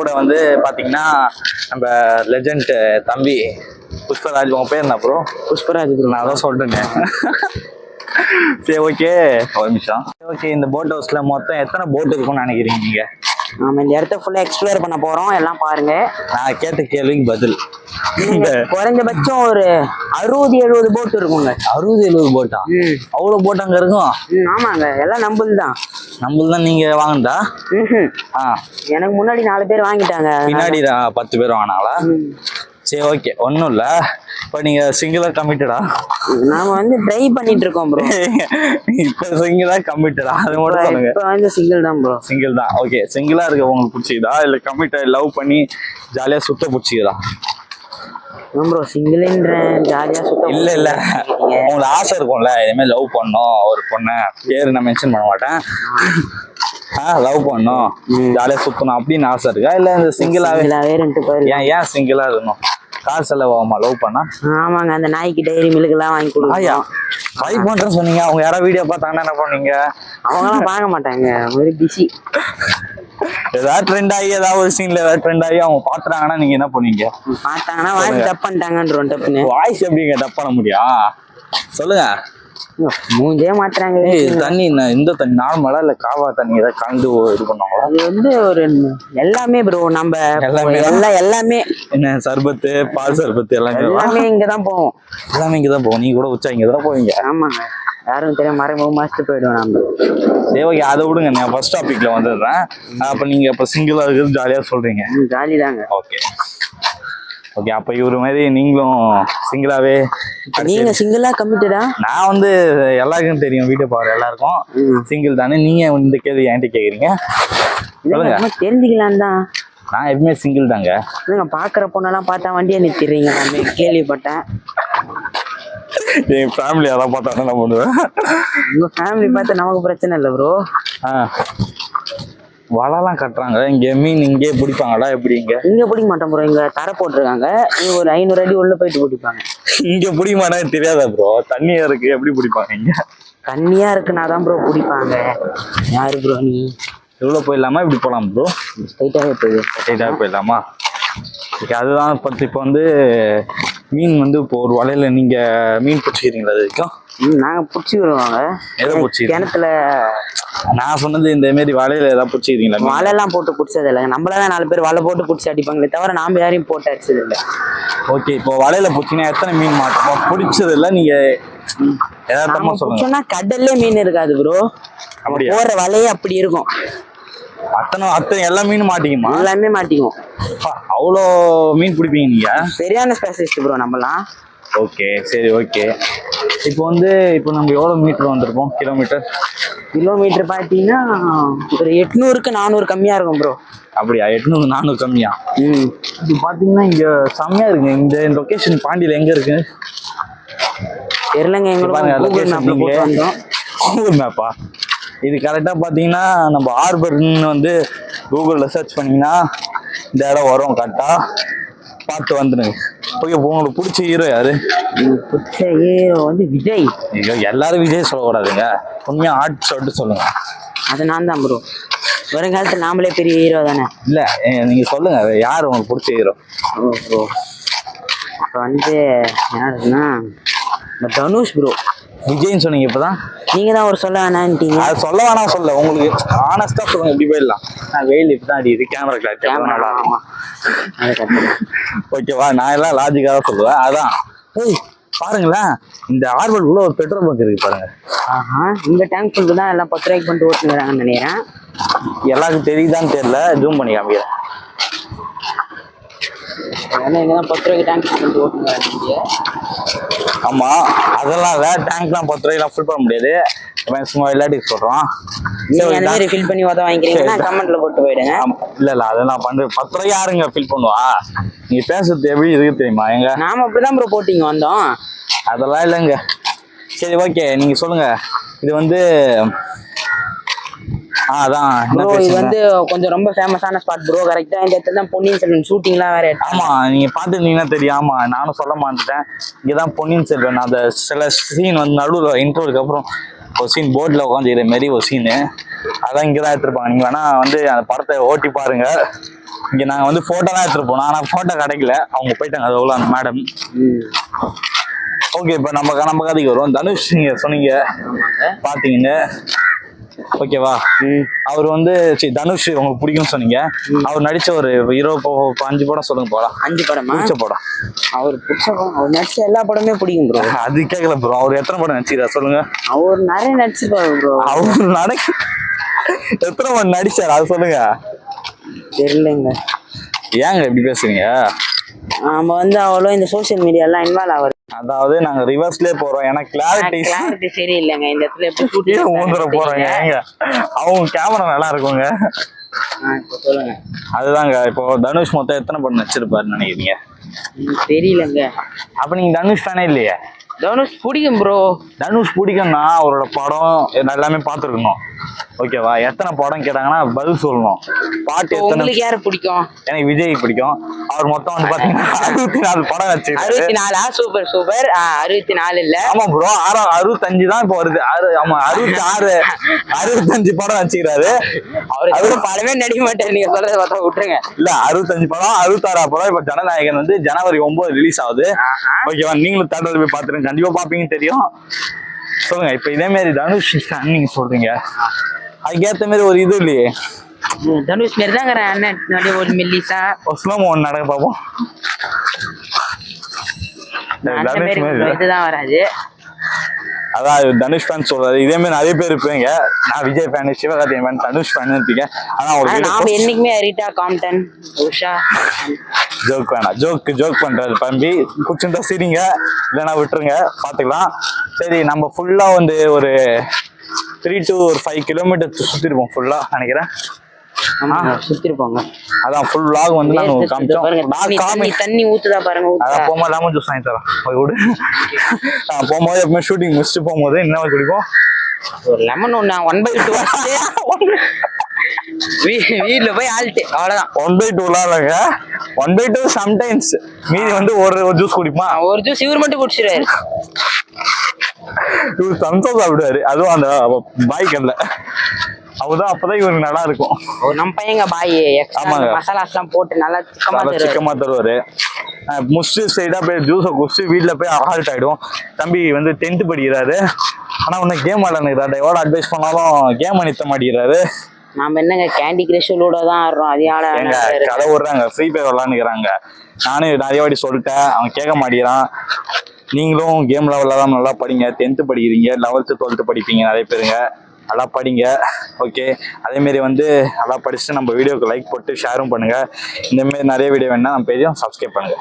கூட வந்து பாத்தீங்கன்னா நம்ம லெஜெண்ட் தம்பி புஷ்பராஜ். உங்க பேர் என்ன ப்ரோ? புஷ்பராஜ் ப்ரோ. நான் அதான் சொல்றேன். சரி ஓகே, ஒரு நிமிஷம். ஓகே, இந்த போட் ஹவுஸ்ல மொத்தம் எத்தனை போட் இருக்கும்னு நினைக்கிறீங்க நீங்க? நாம இந்த இடத்த ஃபுல்லா எக்ஸ்ப்ளோர் பண்ண போறோம், எல்லாம் பாருங்க. நான் கேட்ட கேள்விக்கு பதில். குறைஞ்சபட்சம் ஒரு 60-70 போட் இருக்குங்க. 60-70 போட்டா? அவ்வளவு போட் அங்க இருக்கும்? ஆமாங்க, எல்லாம் நம்புல்தான். நம்புல்தான். நீங்க வாங்கண்டா? எனக்கு முன்னாடி 4 பேர் வாங்கிட்டாங்க. பின்னாடி 10 பேர் வாங்கினாங்களா? சரி ஓகே, ஒன்றும் இல்லை. இப்போ நீங்கள் சிங்கிளாக கமிட்டடா? நாம வந்து ட்ரை பண்ணிட்டு இருக்கோம் ப்ரோ. இப்போ சிங்கிளாக கமிட்டடா? அது மட்டும் சொல்லுங்க. இப்போ வந்து சிங்கிள் தான் ப்ரோ. சிங்கிள் தான். ஓகே, சிங்கிளாக இருக்க உங்களுக்கு பிடிச்சிக்குதா இல்லை கமிட்டட் லவ் பண்ணி ஜாலியாக சுத்த பிடிச்சிக்குதா? ப்ரோ சிங்கிள்ன்ற ஜாலியாக சுத்த இல்லை இல்லை, உங்களுக்கு ஆசை இருக்கும்ல இதுமாதிரி லவ் பண்ணோம் ஒரு பொண்ணை, பேர் நான் மென்ஷன் பண்ண மாட்டேன், லவ் பண்ணோம் ஜாலியாக சுற்றணும் அப்படின்னு ஆசை இருக்கா? இல்லை இந்த சிங்கிளாகவே ரெண்டு பேர்? ஏன் சிங்கிளாக இருக்கணும்? காசு செலவு ஆகுமா லவ் பண்ணா? ஆமாங்க, அந்த நாய்க்கு டைரி மில்லுக்கெல்லாம் வாங்கி கொடுங்க. ட்ரை பண்றேன்னு சொன்னீங்க. அவங்க யாராவது வீடியோ பார்த்தாங்கன்னா என்ன பண்ணுவீங்க? அவங்களாம் பார்க்க மாட்டாங்க, ஒரு பிஸி. ஏதாவது ட்ரெண்ட் ஆகி ஏதாவது ஒரு சீன்ல ஏதாவது ட்ரெண்ட் ஆகி அவங்க பாத்துறாங்கன்னா நீங்க என்ன பண்ணுவீங்க? பார்த்தாங்கன்னா வாய்ஸ் டப் பண்ணிட்டாங்கன்றோம். டப்புன்னு வாய்ஸ் எப்படிங்க டப் பண்ண முடியும்? சொல்லுங்க. மூஞ்சே மாத்துறாங்க. தண்ணி இந்த தண்ணி நார்மலா இல்ல காவா தண்ணி ஏதாவது கலந்து இது பண்ணுவாங்களா? அது வந்து ஒரு எல்லாமே ப்ரோ, நம்ம எல்லாமே என்ன சர்பத்து பால் சர்பத்து எல்லாமே இங்கதான் போவோம். எல்லாமே இங்கதான் போவோம். நீங்க கூட உச்சா இங்கதான் போவீங்க? ஆமாங்க, யாரும் தெரியாம மறைமுகமாச்சு போயிடுவோம் நம்ம. தேவைக்கு அதை விடுங்க, நான் ஃபர்ஸ்ட் டாபிக்ல வந்துடுறேன். அப்ப நீங்க இப்ப சிங்கிளா இருக்கிறது ஜாலியா சொல்றீங்க? ஜாலி தாங்க. ஓகே ஓகே, அப்ப இவரு மாதிரி நீங்களும் சிங்கிளாவே? நீங்க சிங்கிளா கமிட்டடா? நான் வந்து எல்லாருக்கும் தெரியும், வீட்டை பாரு எல்லாருக்கும் சிங்கிள் தானே. நீங்க இந்த கேள்வி என்கிட்ட கேக்குறீங்க? தெரிஞ்சுக்கலாம் தான். நான் எப்பவுமே சிங்கிள் தாங்க. நீங்க பாக்குற பொண்ணெல்லாம் பார்த்தா வண்டியை நிறுத்திடுறீங்க, நான் கேள்விப்பட்டேன். என் ஃபேமிலி அதான் பார்த்தா என்ன பண்ணுவேன்? உங்க ஃபேமிலி பார்த்தா நமக்கு பிரச்சனை இல்லை ப்ரோ. வலைலாம் கட்டுறாங்க இங்க, மீன் இங்கே பிடிப்பாங்களா? எப்படி? இங்க பிடிக்க மாட்டோம் ப்ரோ, இங்க தரை போட்டிருக்காங்க, இங்க ஒரு 500 அடி உள்ள போயிட்டு பிடிப்பாங்க. இங்க பிடிக்க மாட்டாங்க தெரியாதா ப்ரோ? தண்ணியா இருக்கு, எப்படி பிடிப்பாங்க இங்க? தண்ணியா இருக்குன்னா தான் ப்ரோ பிடிப்பாங்க. யாரு ப்ரோ நீ? எவ்வளோ போயிடலாமா இப்படி போகலாம் ப்ரோ? ஸ்ட்ரைட்டாகவே போயிடு. ஸ்ட்ரைட்டாகவே போயிடலாமா? ஓகே, அதுதான் பற்றி. இப்போ வந்து மீன் வந்து இப்போ ஒரு வலையில நீங்க மீன் பிடிச்சிக்கிறீங்களா? அது வரைக்கும் நாங்கள் பிடிச்சி வருவாங்க. எதை பிடிச்சி? கிணத்துல. நான் சொன்னது இந்த மாரி வலையில ஏதாவது பிடிச்சிக்கிறீங்களா? வலையெல்லாம் போட்டு பிடிச்சது இல்லைங்க, நம்மளாதான் 4 பேர் வலை போட்டு பிடிச்சி அடிப்பாங்களே தவிர நாம யாரையும் போட்டு அடிச்சது இல்லை. ஓகே, இப்போ வலையில பிடிச்சிங்கன்னா எத்தனை மீன் மாட்டோம்? பிடிச்சது இல்லை நீங்க எதார்த்தமா சொல்லுங்க. கடல்லே மீன் இருக்காது ப்ரோ, போற வலையே அப்படி இருக்கும். அத்தனை எல்லா மீனும் மாட்டிக்குமா? எல்லாமே மாட்டிக்கும். அவ்வளோ மீன் பிடிப்பீங்க நீங்க? சரியான ஸ்பெஷலிஸ்ட் ப்ரோ நம்மலாம். ஓகே சரி ஓகே. இப்போ வந்து இப்போ நம்ம எவ்வளோ மீட்டர் வந்திருக்கோம்? கிலோமீட்டர் பார்த்தீங்கன்னா ஒரு 800க்கு 400 கம்மியா இருக்கும் ப்ரோ. அப்படியா? 800-400 கம்மியா? இது பார்த்தீங்கன்னா இங்க செம்மையா இருக்குங்க. இந்த லொக்கேஷன் பாண்டியில எங்க இருக்கு தெரியலங்க, எங்களுக்கு கூகுள் மேப்பா இது கரெக்டாக பார்த்தீங்கன்னா நம்ம ஹார்பர்னு வந்து கூகுளில் சர்ச் பண்ணிங்கன்னா இந்த இடம் வரும். கரெக்டாக பார்த்து வந்துடுங்க. ஓகே, உங்களுக்கு பிடிச்ச ஹீரோ யாரு? பிடிச்ச ஹீரோ வந்து விஜய். ஐயோ, எல்லாரும் விஜய் சொல்லக்கூடாதுங்க, உண்மையாக ஆர்ட் சொல்லிட்டு சொல்லுங்க. அது நான் தான் ப்ரோ, வருங்காலத்தில் நாமளே பெரிய ஹீரோ தானே. இல்லை நீங்கள் சொல்லுங்க, யார் உங்களுக்கு பிடிச்ச ஹீரோ? ப்ரோ இப்போ வந்து யாருன்னா தனுஷ் ப்ரோ. விஜய்ன்னு சொன்னீங்க, இப்போதான் நீங்க தான் ஒரு சொல்ல வேணான்ட்டீங்க. அது சொல்ல வேணாம், சொல்ல உங்களுக்கு ஆனஸ்டா சொல்லுங்க, எப்படி போயிடலாம்? நான் வெயில் இப்பதான் அடிக்குது, கேமரா கிளாரிட்டி. ஓகேவா? நான் எல்லாம் லாஜிக்காக தான் சொல்லுவேன். அதான் பாருங்களேன், இந்த ஹார்பர் உள்ள ஒரு பெட்ரோல் பங்க் இருக்கு பாருங்க. இந்த டேங்க் ஃபுல்லுக்கு தான் எல்லாம் 10 ரூபாய்க்கு பண்ணிட்டு ஓட்டுங்கிறாங்கன்னு நினைக்கிறேன். எல்லாருக்கும் தெரியுதான்னு தெரியல, ஜூம் பண்ணி காமிக்கிறேன். இங்கதான் 10 ரூபாய்க்கு டேங்க் பண்ணிட்டு ஓட்டுங்க. ஆமா, அதெல்லாம் டேங்க்லாம் 10 ரூபாய்க்கு ஃபில் பண்ண முடியாது, சும்மா விளையாட்டுக்கு சொல்றோம். ஃபில் பண்ணி வாங்கிக்கிறீங்கன்னா கமெண்ட்ல போட்டு போயிடுங்க. இல்ல அதெல்லாம் பண்றது 10 ரூபாய்க்கு யாருங்க ஃபில் பண்ணுவா? நீங்க பேசுறது எப்படி இருக்கு தெரியுமா? எங்க நாம அப்படிதான் ப்ரோ போட்டிங்க வந்தோம். அதெல்லாம் இல்லைங்க. சரி ஓகே, நீங்க சொல்லுங்க. இது வந்து அதான் இது வந்து கொஞ்சம் ரொம்ப ஃபேமஸான ஸ்பாட் ப்ரோ. கரெக்டா இந்த இடத்துல தான் பொன்னியின் செல்வன் ஷூட்டிங்லாம் வேற. ஆமா, நீங்க பாத்துருந்தீங்கன்னா தெரியும். ஆமா, நானும் சொல்ல மாட்டேன். இங்கதான் பொன்னியின் செல்வன் அந்த சில சீன் வந்து நடுவில் இன்ட்ரோலுக்கு அப்புறம் ஒரு சீன் போட்ல உட்காந்துக்கிற மாரி ஒரு சீனு, அதான் இங்கதான் எடுத்திருப்பாங்க. நீங்க வேணா வந்து அந்த படத்தை ஓட்டி பாருங்க, இங்க நாங்க வந்து போட்டோ தான் எடுத்துட்டு போனோம், ஆனா போட்டோ கிடைக்கல, அவங்க போயிட்டாங்க. அது எவ்வளோ அந்த மேடம். ஓகே, இப்ப நம்ம கதைக்கு வருவோம். தனுஷ் நீங்க சொன்னீங்க பாத்தீங்க, ஓகேவா? அவர் வந்து தனுஷ் உங்களுக்கு பிடிக்கும்னு சொன்னீங்க. அவர் நடிச்ச ஒரு 5 படம் சொல்லுங்க போலாம். 5 படமா? பிடிச்ச படம். அவர் பிடிச்ச படம், அவர் நடிச்ச எல்லா படமே பிடிக்கும் ப்ரோ. அது கேட்கல ப்ரோ, அவர் எத்தனை படம் நடிச்சிருக்காரு சொல்லுங்க. அவர் நிறைய நடிச்சிருப்பாரு ப்ரோ. அவர் எத்தனை படம் நடிச்சாரு அது சொல்லுங்க. தெரியலங்க. ஏங்க இப்படி பேசுறீங்க? நாம வந்து அவ்வளோ இந்த சோசியல் மீடியாலாம் இன்வால்வ் ஆகுது. அதாவது நாங்க ரிவர்ஸ்லயே போறோம், ஏன்னா கிளாரிட்டி சரியில்லைங்க. இந்த இடத்துல எப்படி ஊந்துற போறோங்க. ஏங்க அவங்க கேமரா நல்லா இருக்குங்க. சொல்லுங்க. அதுதாங்க, இப்போ தனுஷ் மொத்தம் எத்தனை படம் நடிச்சிருப்பாருன்னு நினைக்கிறீங்க? தெரியலங்க. அப்ப நீங்க தனுஷ் தானே இல்லையே? தனுஷ் பிடிக்கும் ப்ரோ. தனுஷ் பிடிக்கும்னா அவரோட படம் எல்லாமே பார்த்துருக்கணும், ஓகேவா? எத்தனை படம் கேட்டாங்கன்னா பதில் சொல்லணும். பாட்டு உங்களுக்கு யாரு பிடிக்கும்? எனக்கு விஜய் பிடிக்கும். அவர் மொத்தம் வந்து பாத்தீங்கன்னா 64 படம் வச்சு. 64? Super super. 64 இல்ல, ஆமா ப்ரோ, 65 தான் இப்போ வருது. ஆமா 66 65 படம் வச்சுக்கிறாரு. அவரு படமே நடிக்க மாட்டாரு. நீங்க சொல்றத பார்த்தா விட்டுருங்க. இல்ல 65 படம், 66 படம். இப்ப ஜனநாயகன் வந்து ஜனவரி 9 ரிலீஸ் ஆகுது, ஓகேவா? நீங்களும் தேட்டர்ல போய் பாத்துருங்க, கண்டிப்பா பாப்பீங்கன்னு தெரியும். சொல்லுங்க, இப்ப இதே மாதிரி தனுஷ் நீங்க சொல்றீங்க, அதுக்கேத்த மாதிரி ஒரு இது இல்லையே? தனுஷ் மாரி தாங்க அண்ணன் ஒரு மெல்லிசா ஸ்லோ மோன் நடக்க பாப்போம். இதுதான் வராது. அதான் தனுஷ் ஃபேன் சொல்றாரு. இதே மாதிரி நிறைய பேர் இருப்பீங்க. நான் Vijay fan, Sivakarthikeyan fan, Dhanush fan இருப்பீங்க. ஆனா நாம என்னைக்குமே ரீட்டா காம்டன், உஷா. ஜோக் வேணாம், ஜோக் பண்றாரு தம்பி. குச்சிருந்தா சரிங்க, இல்லைன்னா விட்டுருங்க, பாத்துக்கலாம். சரி, நம்ம ஃபுல்லா வந்து ஒரு 3 to 5 கிலோமீட்டர் சுத்திருப்போம் ஃபுல்லா நினைக்கிறேன். சுத்திருப்பாங்க. அதான் ஃபுல் vlog வந்து நாங்க காமிச்சோம். தண்ணி ஊத்துதா பாருங்க. அதான் போகும்போது லெமன் ஜூஸ் வாங்கி தரேன் விடு. போகும்போது எப்பவுமே ஷூட்டிங் முடிச்சுட்டு போகும்போது என்ன குடிப்போம்? ஒரு லெமன் ஒண்ணு 1/2 வீட்டுல போய் ஆல்ட்டு, அவ்வளவுதான். 1/2 இல்லைங்க, 1/2 சம்டைம்ஸ். மீதி வந்து ஒரு ஜூஸ் குடிப்பா. ஒரு ஜூஸ் இவர் மட்டும் குடிச்சிருவாரு. இவர் சந்தோஷம் சாப்பிடுவாரு, அதுவும் அந்த பாய் கல்ல. அவதான் அப்பதான் இவருக்கு நல்லா இருக்கும். நம்ம பையங்க பாய் மசாலாஸ் எல்லாம் போட்டு நல்லா சிக்கமா தருவாரு. முடிச்சு சைடா போய் ஜூஸை குடிச்சு வீட்டுல போய் ஹால்ட் ஆயிடும். தம்பி வந்து 10th படிக்கிறாரு, ஆனா உன்ன கேம் ஆடணுறாரு. எவ்வளவு அட்வைஸ் பண்ணாலும் கேம் அணித்த மாட்டேங்கிறாரு. நாம என்னங்க கேண்டி கிரஷ் லூடோ தான் ஆடுறோம். அதையால கதை விடுறாங்க, ஃப்ரீ ஃபயர் விளாண்டுக்கிறாங்க. நானும் நிறைய வாட்டி சொல்லிட்டேன், அவன் கேட்க மாட்டேங்கிறான். நீங்களும் கேம் லெவல்லாம் நல்லா படிங்க. 10th படிக்கிறீங்க, 11th 12th படிப்பீங்க நிறைய பேருங்க. நல்லா படிங்க, ஓகே? அதேமாரி வந்து நல்லா படிச்சுட்டு நம்ம வீடியோக்கு லைக் போட்டு ஷேரும் பண்ணுங்க. இந்தமாரி நிறைய வீடியோ வேணா நம்ம பேஜையும் சப்ஸ்கிரைப் பண்ணுங்க.